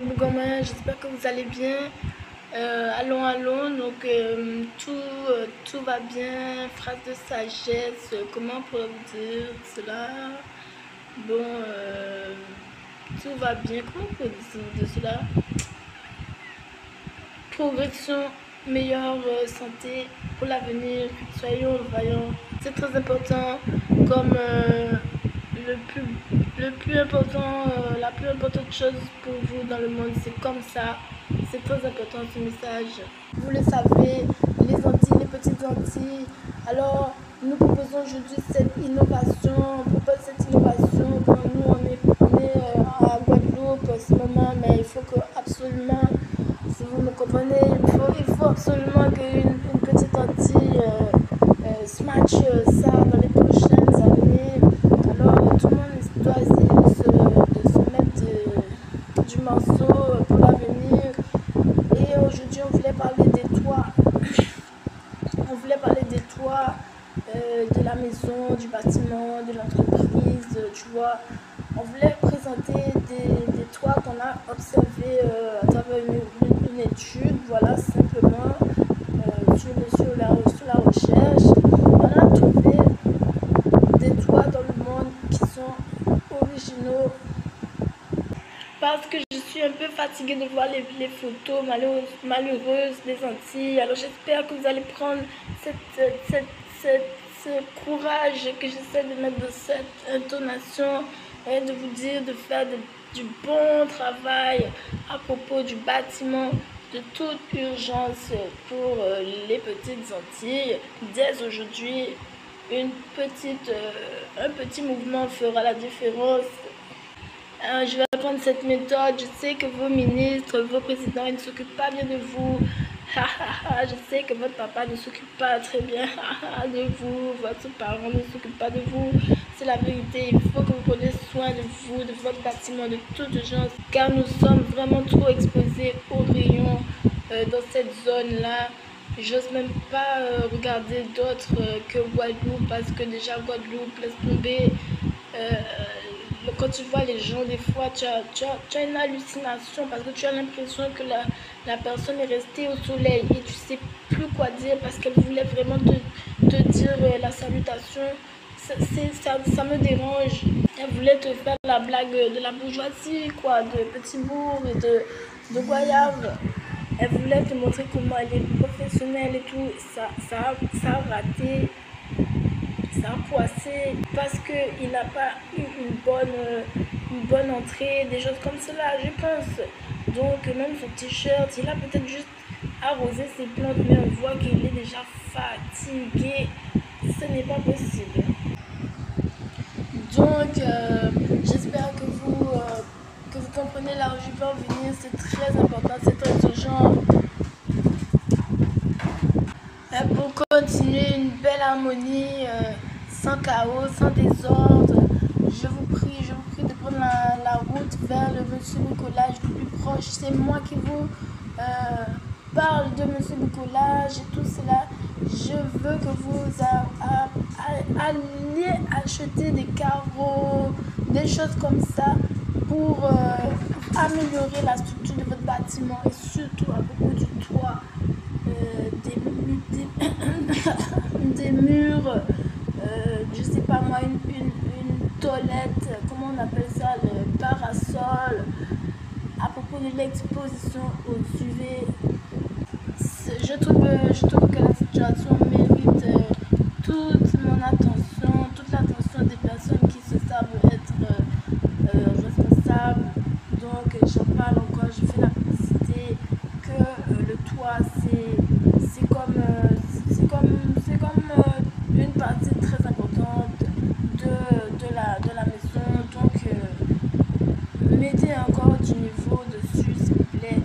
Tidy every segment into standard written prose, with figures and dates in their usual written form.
Gomain, j'espère que vous allez bien. Allons, donc tout va bien. Phrase de sagesse, comment pourrais vous dire cela? Bon, tout va bien. Comment on peut dire de cela? Progression, meilleure santé pour l'avenir. Soyons voyants. C'est très important. Comme le plus important, la plus importante chose pour vous dans le monde, c'est comme ça. C'est très important ce message. Vous le savez, les Antilles, les petites Antilles. Alors, nous proposons aujourd'hui cette innovation. On propose cette innovation. Quand nous, on est à Guadeloupe en ce moment, mais il faut que absolument, si vous me comprenez, il faut absolument qu'une petite Antille smash ça dans les prochaines années. Alors, tout le monde doit essayer de se mettre du morceau pour l'avenir. Et aujourd'hui, on voulait parler des toits. On voulait parler des toits de la maison, du bâtiment, de l'entreprise, tu vois. On voulait présenter des toits qu'on a observés à travers une étude, voilà, simplement, sur la recherche. On a trouvé des toits dans le monde qui sont originaux. Parce que je suis un peu fatiguée de voir les photos malheureuses des Antilles. Alors j'espère que vous allez prendre ce courage que j'essaie de mettre dans cette intonation et de vous dire de faire du bon travail à propos du bâtiment de toute urgence pour les petites Antilles. Dès aujourd'hui, un petit mouvement fera la différence. Je vais prendre cette méthode. Je sais que vos ministres, vos présidents, ils ne s'occupent pas bien de vous. Je sais que votre papa ne s'occupe pas très bien de vous. Votre parent ne s'occupe pas de vous. C'est la vérité. Il faut que vous preniez soin de vous, de votre bâtiment, de toute urgence. Car nous sommes vraiment trop exposés aux rayons dans cette zone-là. J'ose même pas regarder d'autres que Guadeloupe. Parce que déjà Guadeloupe, laisse tomber. Quand tu vois les gens, des fois, tu as une hallucination parce que tu as l'impression que la personne est restée au soleil et tu sais plus quoi dire parce qu'elle voulait vraiment te dire la salutation. Ça me dérange. Elle voulait te faire la blague de la bourgeoisie, quoi, de petit bourg et de goyave. Elle voulait te montrer comment elle est professionnelle et tout. Ça a raté. Ça a poissé parce qu'il n'a pas eu une bonne entrée, des choses comme cela, je pense. Donc même son t-shirt, il a peut-être juste arrosé ses plantes, mais on voit qu'il est déjà fatigué. Ce n'est pas possible. Donc j'espère que vous comprenez là où je peux en venir. C'est très important, c'est très urgent. Pour continuer une belle harmonie, sans chaos, sans désordre, je vous prie de prendre la route vers le monsieur bricolage le plus proche. C'est moi qui vous parle de monsieur bricolage et tout cela. Je veux que vous alliez acheter des carreaux, des choses comme ça pour améliorer la structure de votre bâtiment et surtout à propos du toit. Des murs, je sais pas moi, une toilette, comment on appelle ça, le parasol. À propos de l'exposition au UV, je trouve que la situation mérite toute mon attention, toute l'attention des personnes qui se savent être responsables. Donc j'en parle encore, je fais la publicité que le toit c'est comme une partie très importante de la maison. Donc mettez encore du niveau dessus s'il vous plaît.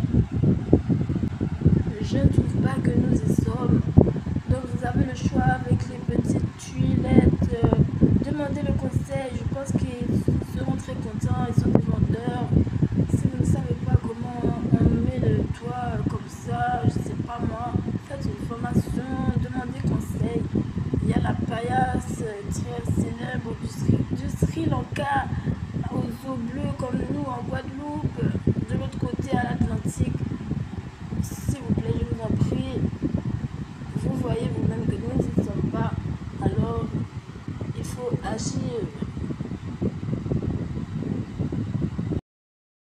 Je ne trouve pas que nous y sommes. Donc vous avez le choix avec les petites tuilettes. Demandez le conseil, je pense qu'ils seront très contents, ils sont des vendeurs. Si vous ne savez pas comment on met le toit comme ça, je sais pas moi, faites une formation, demandez conseil. Il y a la paillasse très célèbre du Sri Lanka aux eaux bleues comme nous en Guadeloupe. De l'autre côté Voici